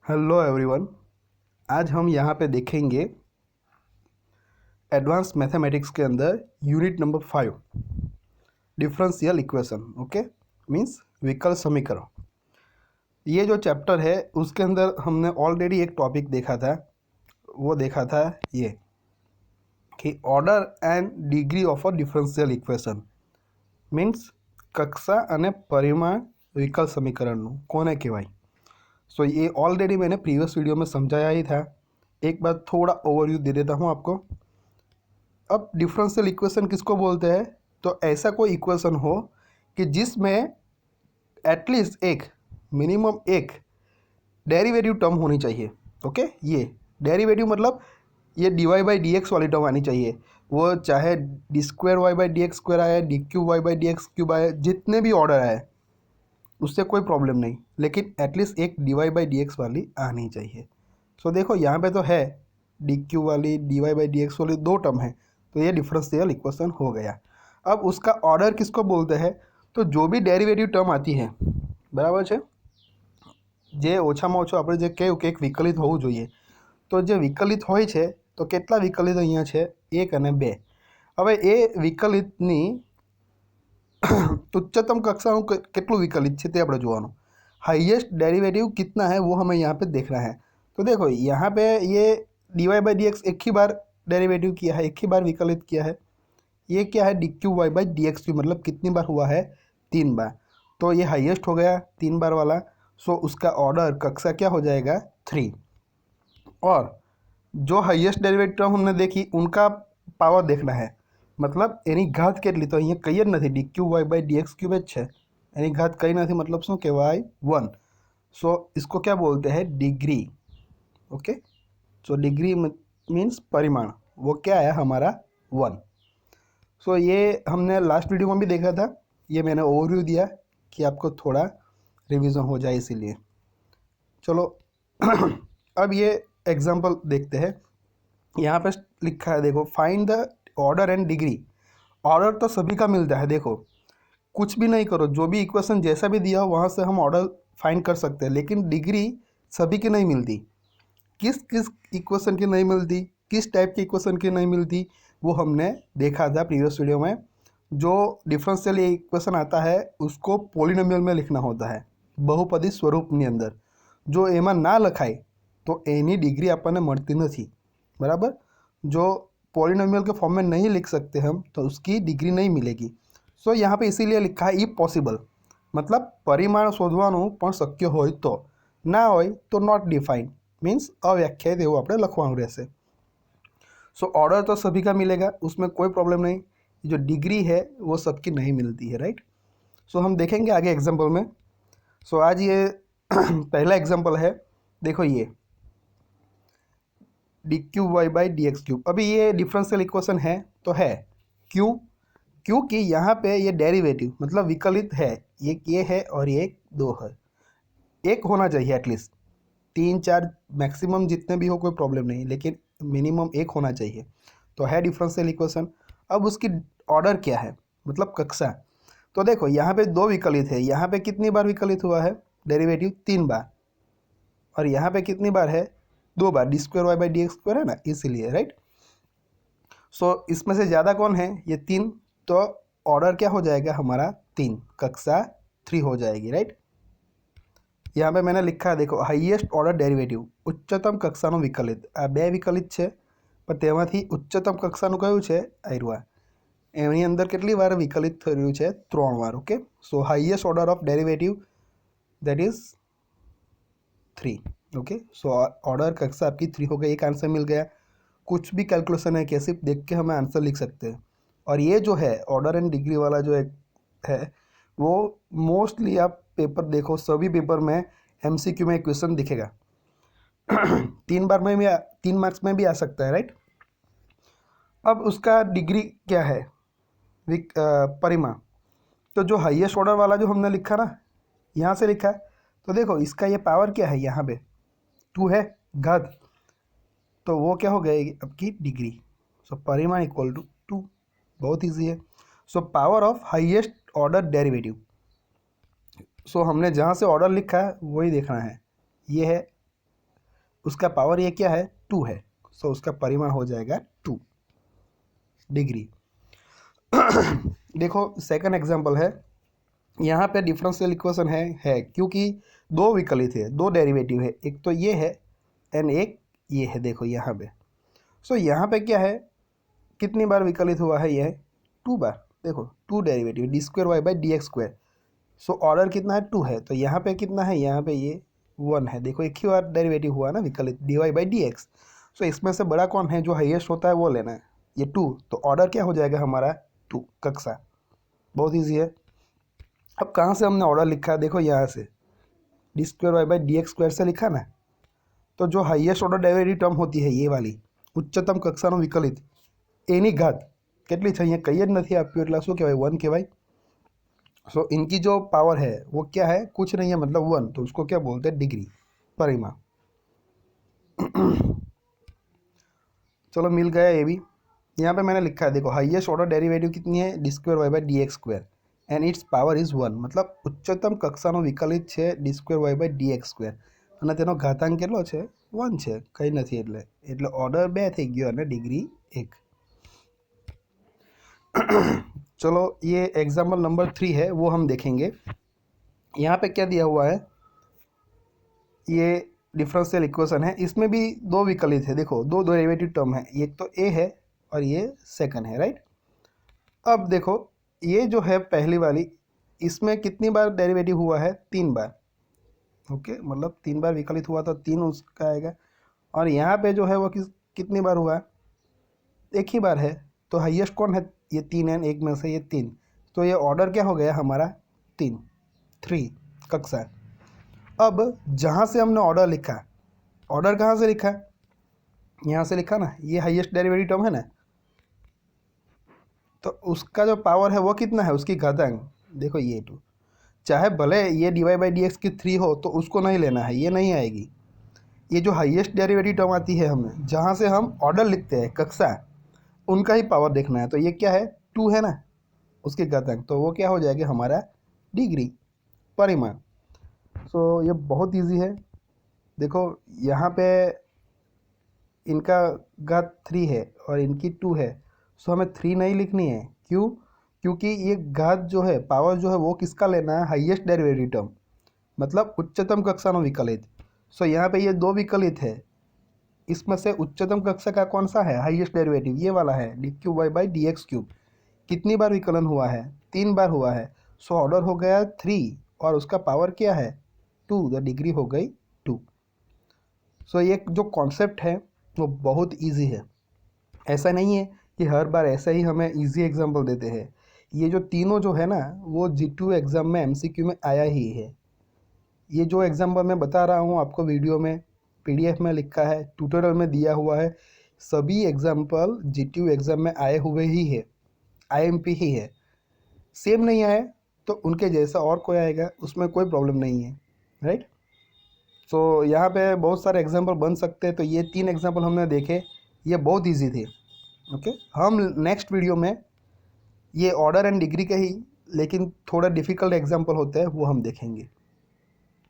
Hello everyone. आज हम यहाँ पे देखेंगे एडवांस मैथमेटिक्स के अंदर unit number 5 differential equation. Okay, means विकल समीकरण। ये जो चैप्टर है उसके अंदर हमने ऑलरेडी एक टॉपिक देखा था। वो देखा था ये कि order and degree of a differential equation means कक्षा અને પરિમાણ વિકલ સમીકરણનું કોને કહેવાય। सो ये ऑलरेडी मैंने प्रीवियस वीडियो में समझाया ही था। एक बार थोड़ा ओवरव्यू दे देता हूँ आपको। अब डिफरेंशियल इक्वेशन किसको बोलते हैं? तो ऐसा कोई इक्वेशन हो कि जिसमें एटलीस्ट एक मिनिमम एक डेरिवेटिव टर्म होनी चाहिए। ओके, ये डेरिवेटिव मतलब ये D Y by D x वाली टर्म आनी चाहिए। वो चाहे d square Y by D x square आए, d cube Y by D x cube आए, जितने भी ऑर्डर आए उससे कोई प्रॉब्लम नहीं, लेकिन एटलीस्ट एक D Y by D x वाली आनी चाहिए। सो देखो यहाँ पे तो है डी क्यू वाली, D Y by D x वाली दो टर्म है, तो ये डिफरेंशियल इक्वेशन हो गया। अब उसका ऑर्डर किसको बोलते हैं? तो जो भी डेरिवेटिव टर्म आती है, बराबर है, જે ઓછામાં ઓછું આપણે જે કહ્યું કે એક વિકલિત હોવું જોઈએ, તો જે વિકલિત હોય છે તો કેટલા વિકલિત અહીંયા છે? 1 અને 2। હવે એ વિકલિતની उच्चतम कक्षाનું કેટલું વિકલિત છે તે આપણે જોવાનું। हाईएस्ट डेरिवेटिव कितना है वो हमें यहाँ पे देखना है। तो देखो यहाँ पे ये D Y by D X एक ही बार डेरिवेटिव किया है, एक ही बार विकलित किया है। ये क्या है? D Q Y by D X Q, मतलब कितनी बार हुआ है? 3 बार। तो ये हाईएस्ट हो गया 3 बार वाला। सो उसका ऑर्डर कक्षा क्या हो जाएगा? 3। और जो हाईएस्ट डेरिवेटिव हमने देखी उनका पावर देखना है, मतलब એની ઘાત કેટલી? તો અહીંયા કઈ જ નથી, D Q Y by D X cube જ છે, એની ઘાત કઈ નથી, मतलब શું કહેવાય? 1। सो इसको क्या बोलते हैं? Degree. Okay, so degree means परिमाण, वो क्या है हमारा? 1। सो ये हमने लास्ट वीडियो में भी देखा था, ये मैंने ओवरव्यू दिया कि आपको थोड़ा रिवीजन हो जाए इसीलिए। चलो अब ये एग्जांपल देखते हैं। यहाँ पे लिखा है, देखो, find the order and degree. Order तो सभी का मिलता है, देखो कुछ भी नहीं करो, जो भी इक्वेशन जैसा भी दिया हो वहाँ से हम ऑर्डर फाइंड कर सकते हैं, लेकिन डिग्री सभी की नहीं मिलती। किस किस इक्वेशन की नहीं मिलती, किस टाइप की इक्वेशन की नहीं मिलती, वो हमने देखा था प्रीवियस वीडियो में। जो डिफरेंशियल इक्वेशन आता है उसको पोलिनोमियल में लिखना होता है, बहुपदी स्वरूपની અંદર। जो એમાં ના લખાય તો એની ડિગ્રી આપણને મળતી નથી, बराबर। जो पॉलिनोमियल के फॉर्म में नहीं लिख सकते हम तो उसकी डिग्री नहीं मिलेगी। सो यहाँ पे इसीलिए लिखा है इफ पॉसिबल, मतलब परिमाण शोधવાનું પણ શક્ય હોય તો, ના હોય તો नॉट डिफाइंड मीन्स अव्याख्यायित એવું આપણે લખવાનું રહેશે। सो ऑर्डर तो सभी का मिलेगा, उसमें कोई प्रॉब्लम नहीं। जो डिग्री है वो सबकी नहीं मिलती है, राइट। सो हम देखेंगे आगे एग्जाम्पल में। सो आज ये पहला एग्जाम्पल है, देखो ये D cube Y by D x cube. अभी ये डिफरेंशियल इक्वेशन है तो है, क्यों? क्योंकि यहाँ पे ये डेरिवेटिव मतलब विकलित है, ये है और ये 2 है। एक होना चाहिए एटलीस्ट, 3 4 मैक्सिमम जितने भी हो कोई प्रॉब्लम नहीं, लेकिन मिनिमम एक होना चाहिए। तो है डिफरेंशियल इक्वेशन। अब उसकी ऑर्डर क्या है, मतलब कक्षा। तो देखो यहाँ पे 2 विकलित है, यहाँ पे कितनी बार विकलित हुआ है डेरिवेटिव? 3 बार। और यहाँ पे कितनी बार है? 2 बार। D square Y by D x square है ना, इसीलिए, राइट। सो इसमें से ज़्यादा कौन है? ये 3। तो ऑर्डर क्या हो जाएगा हमारा? 3, कक्षा 3 हो जाएगी, राइट। यहाँ पे मैंने लिखा है, देखो, हाईएस्ट ऑर्डर डेरिवेटिव उच्चतम कक्षाનું વિકલિત। આ 2 વિકલિત છે, પણ તેમાંથી ઉચ્ચતમ કક્ષાનું કયું છે? આયરુઆ। એની અંદર કેટલી વાર વિકલિત થઈ રહ્યું છે? 3 વાર। Okay, so highest order of derivative that is 3। Okay, so order कक्षा आपकी 3 हो गई, एक आंसर मिल गया। कुछ भी कैलकुलेशन है क्या, सिर्फ देख के हमें आंसर लिख सकते हैं। और ये जो है ऑर्डर एंड डिग्री वाला जो एक है, वो मोस्टली आप पेपर देखो, सभी पेपर में एमसीक्यू में क्वेश्चन दिखेगा। 3 बार में भी 3 मार्क्स में भी आ सकता है, राइट। अब उसका डिग्री क्या है? परिमाण। तो जो हाईएस्ट ऑर्डर वाला जो हमने लिखा ना, यहाँ से लिखा है, तो देखो इसका ये पावर क्या है? यहाँ पे 2 है, घात, तो वो क्या हो गएगी आपकी डिग्री। सो परिमाण इक्वल टू 2, बहुत ईजी है। So power of highest order derivative. So हमने जहाँ से ऑर्डर लिखा है वही देखना है, ये है उसका पावर ये क्या है 2 है, सो उसका परिमाण हो जाएगा 2 डिग्री। देखो सेकंड एग्जांपल है, यहाँ पे डिफरेंशियल इक्वेशन है क्योंकि दो विकलित है, दो डेरिवेटिव है, एक तो ये है एंड एक ये है। देखो यहाँ पे, सो यहाँ पे क्या है, कितनी बार विकलित हुआ है, यह 2 बार। देखो 2 derivative D square Y by D x square, so order कितना है 2 है, तो यहाँ पे कितना है, यहाँ पे ये 1 है। देखो एक ही बार डेरिवेटिव हुआ ना विकलित, d Y by D x. So इसमें से बड़ा कौन है, जो हाईएस्ट होता है वो लेना है, ये 2, तो ऑर्डर क्या हो जाएगा हमारा 2 कक्षा। बहुत ईजी है। अब कहाँ से हमने ऑर्डर लिखा है, देखो यहाँ से D square Y by D x square से लिखा ना, तो जो हाईएस्ट ऑर्डर डेरिवेटिव टर्म होती है ये वाली, ઉચ્ચતમ કક્ષાનો વિકલિત, એની ઘાત કેટલી છે, અહીંયા કઈ જ નથી આપ્યું એટલે શું કહેવાય 1 કહેવાય। सो इनकी जो पावर है वो क्या है, कुछ नहीं है, मतलब 1, तो उसको क्या बोलते हैं, डिग्री, परिमाण। चलो मिल गया ये भी। यहाँ पे मैंने लिखा है, देखो हाईएस्ट ऑर्डर डेरिवेटिव कितनी है, D square Y by D x square and its power is 1, मतलब उच्चतम कक्षाનો વિકલિત છે D square Y by D X square અને તેનો ઘાતાંક કેટલો છે 1 છે, કંઈ નથી, એટલે ઓર્ડર 2 થઈ ગયો અને ડિગ્રી 1। चलो ये एग्जाम्पल नंबर 3 है, वो हम देखेंगे। यहाँ पे क्या दिया हुआ है, ये डिफरेंशियल इक्वेशन है, इसमें भी दो विकलित है। देखो दो डेरिवेटिव टर्म है, एक तो ए है और ये सेकंड है, राइट। अब देखो ये जो है पहली वाली, इसमें कितनी बार डेरिवेटिव हुआ है, 3 बार। ओके, मतलब 3 बार विकलित हुआ तो 3 उसका आएगा। और यहाँ पे जो है वो कितनी बार हुआ, एक ही बार है, तो हाईएस्ट कौन है, ये 3 है, एक में से ये 3, तो ये ऑर्डर क्या हो गया हमारा 3 कक्षा। अब जहाँ से हमने ऑर्डर लिखा, ऑर्डर कहाँ से लिखा, यहाँ से लिखा ना, ये हाईएस्ट डेरिवेटिव टर्म है ना, तो उसका जो पावर है वो कितना है, उसकी घातांक, देखो ये 2, चाहे भले ये D Y by D X की 3 हो तो उसको नहीं लेना है, ये नहीं आएगी। ये जो हाईएस्ट डेरिवेटिव टर्म आती है हमें, जहाँ से हम ऑर्डर लिखते हैं कक्षा, उनका ही पावर देखना है। तो ये क्या है 2 है ना, उसकी घातांक, तो वो क्या हो जाएगा हमारा डिग्री, परिमाण। सो ये बहुत इजी है। देखो यहाँ पे इनका घात 3 है और इनकी 2 है, सो हमें 3 नहीं लिखनी है, क्यों, क्योंकि ये घात जो है, पावर जो है वो किसका लेना है, हाईएस्ट डेरिवेटिव टर्म, मतलब उच्चतम कक्षाનો विकलित। सो यहाँ पे ये दो विकलित है, इसमें से उच्चतम कक्षा का कौन सा है, हाईएस्ट डेरिवेटिव ये वाला है, D cube Y by D x cube. कितनी बार विकलन हुआ है, 3 बार हुआ है, सो ऑर्डर हो गया 3 और उसका पावर क्या है 2, द डिग्री हो गई 2। सो ये जो कॉन्सेप्ट है वो बहुत इजी है। ऐसा नहीं है कि हर बार ऐसा ही हमें इजी एग्जांपल देते हैं, ये जो तीनों जो है ना वो G2 एग्ज़ाम में MCQ में आया ही है। ये जो एग्जांपल मैं बता रहा हूँ आपको, वीडियो में PDF में लिखा है, ट्यूटोरियल में दिया हुआ है, सभी एग्जांपल G2 एग्ज़ाम में आए हुए ही है, IMP ही है। सेम नहीं आए तो उनके जैसा और कोई आएगा, उसमें कोई प्रॉब्लम नहीं है, राइट। सो यहाँ पे बहुत सारे एग्जांपल बन सकते हैं, तो ये 3 एग्जांपल हमने देखे, ये बहुत इजी थे। ओके, हम नेक्स्ट वीडियो में ये ऑर्डर एंड डिग्री के ही लेकिन थोड़ा डिफ़िकल्ट एग्जांपल होते हैं वो हम देखेंगे।